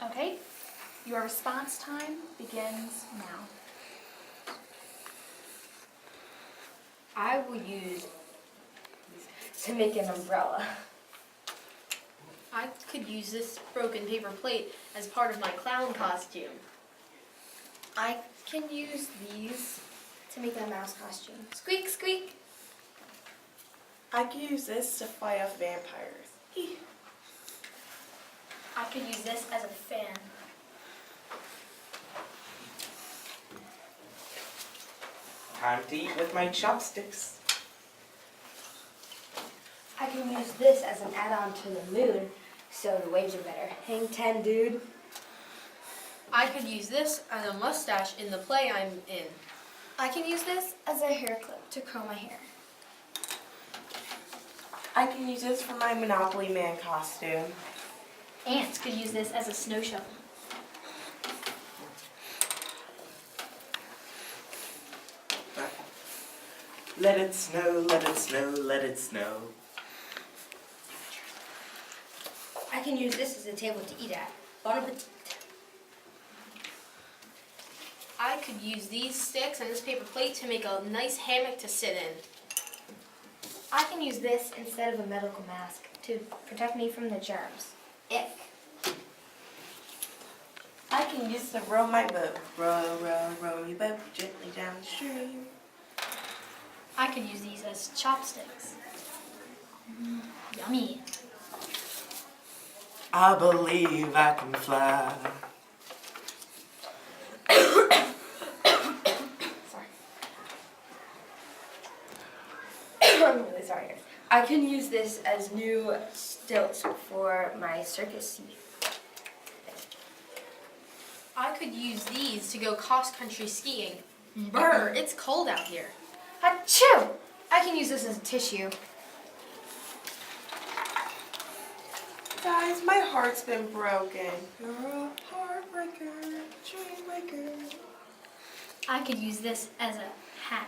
Okay, your response time begins now. I will use to make an umbrella. I could use this broken paper plate as part of my clown costume. I can use these to make a mouse costume. Squeak, squeak. I can use this to fight off vampires. I could use this as a fan. Time to eat with my chopsticks. I can use this as an add-on to the moon, so the waves are better. Hang 10, dude. I could use this as a mustache in the play I'm in. I can use this as a hair clip to curl my hair. I can use this for my Monopoly Man costume. Ants could use this as a snow shovel. Let it snow, let it snow, let it snow. I can use this as a table to eat at. Bon appetit. I could use these sticks and this paper plate to make a nice hammock to sit in. I can use this instead of a medical mask to protect me from the germs. Ick. I can use to row my boat. Row, row, row your boat gently down the stream. I could use these as chopsticks. Yummy. I believe I can fly. Sorry. I'm really sorry, guys. I can use this as new stilts for my circus seat. I could use these to go cross-country skiing. Brr, it's cold out here. Achoo! I can use this as a tissue. Guys, my heart's been broken. You're a heartbreaker, dream breaker. I could use this as a hat.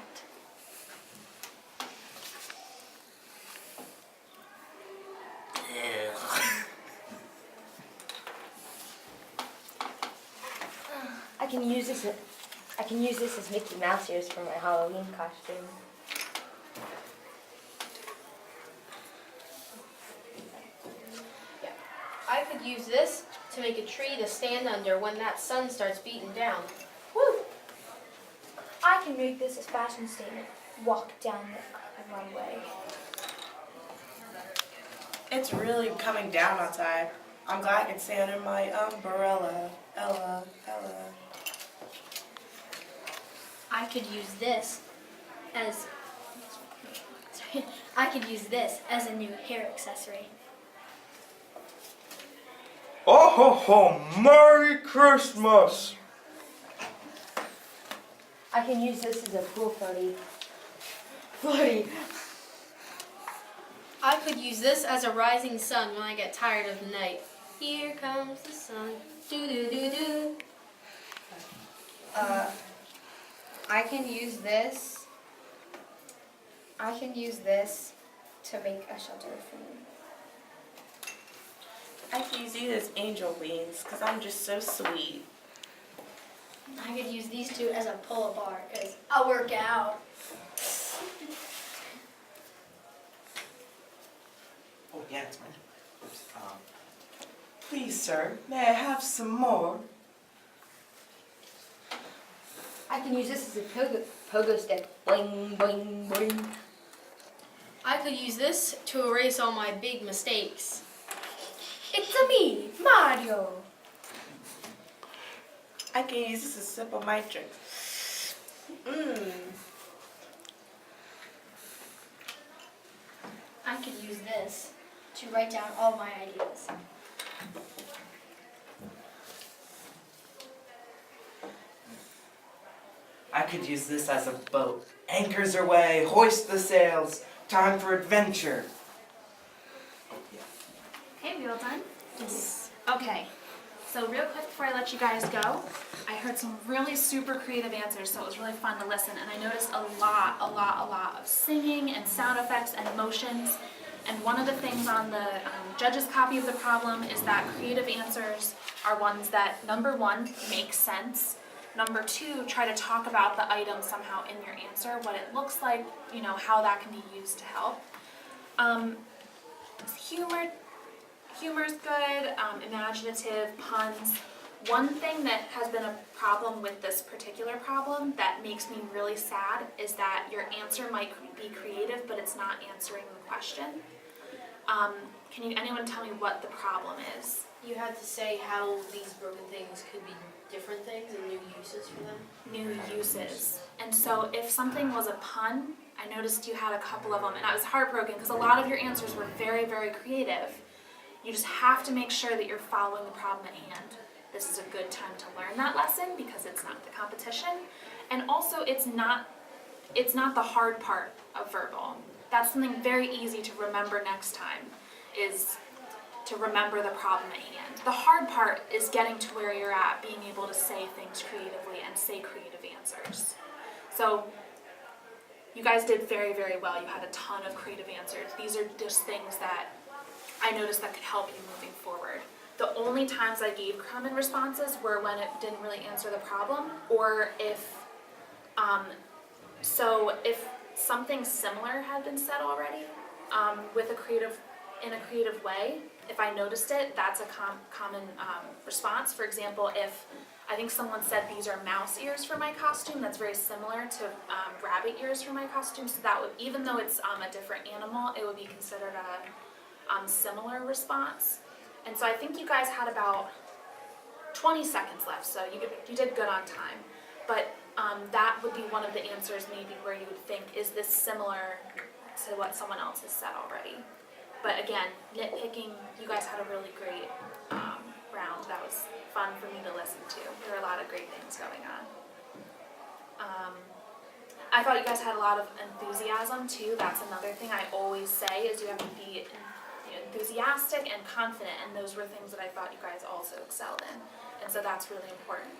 I can use this as Mickey Mouse ears for my Halloween costume. Yeah. I could use this to make a tree to stand under when that sun starts beating down. Woo! I can make this as fashion statement. Walk down the runway. It's really coming down outside. I'm glad I can stay under my umbrella. Ella, Ella. I could use this as I could use this as a new hair accessory. Oh ho ho! Merry Christmas! I can use this as a pool floaty. Floaty. I could use this as a rising sun when I get tired of the night. Here comes the sun. Do do do do. I can use this. I can use this to make a shelter for me. I can use these as angel wings because I'm just so sweet. I could use these two as a pull-up bar because I'll work out. Oh yeah, it's mine. Oops. Please, sir, may I have some more? I can use this as a pogo stick. Boing, boing, boing. I could use this to erase all my big mistakes. It's a me, Mario. I can use this to sip on my drink. I could use this to write down all my ideas. I could use this as a boat. Anchors are weigh, hoist the sails. Time for adventure. Okay, we all done? Yes. Okay, so real quick before I let you guys go, I heard some really super creative answers, so it was really fun to listen, and I noticed a lot of singing and sound effects and motions, and one of the things on the judge's copy of the problem is that creative answers are ones that, number one, make sense. Number two, try to talk about the item somehow in your answer, what it looks like, you know, how that can be used to help. Humor's good, imaginative, puns. One thing that has been a problem with this particular problem that makes me really sad is that your answer might be creative, but it's not answering the question. Anyone tell me what the problem is? You had to say how these broken things could be different things and new uses for them. New uses. And so if something was a pun, I noticed you had a couple of them, and I was heartbroken because a lot of your answers were very, very creative. You just have to make sure that you're following the problem at hand. This is a good time to learn that lesson because it's not the competition. And also it's not the hard part of verbal. That's something very easy to remember next time, is to remember the problem at hand. The hard part is getting to where you're at, being able to say things creatively and say creative answers. So you guys did very, very well. You had a ton of creative answers. These are just things that I noticed that could help you moving forward. The only times I gave common responses were when it didn't really answer the problem, or if something similar had been said already in a creative way. If I noticed it, that's a common response. For example, if I think someone said these are mouse ears for my costume, that's very similar to rabbit ears for my costume. So that would, even though it's a different animal, it would be considered a similar response. And so I think you guys had about 20 seconds left, so you did good on time. But that would be one of the answers maybe where you would think, is this similar to what someone else has said already? But again, nitpicking, you guys had a really great round. That was fun for me to listen to. There were a lot of great things going on. I thought you guys had a lot of enthusiasm too. That's another thing I always say, is you have to be enthusiastic and confident, and those were things that I thought you guys also excelled in. And so that's really important,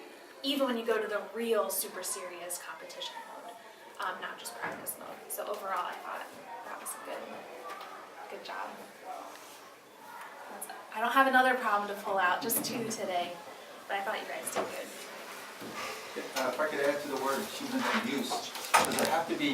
even when you go to the real super serious competition mode, not just practice mode. So overall, I thought that was a good job. I don't have another problem to pull out, just 2 today, but I thought you guys did good. If I could add to the word human use, does it have to be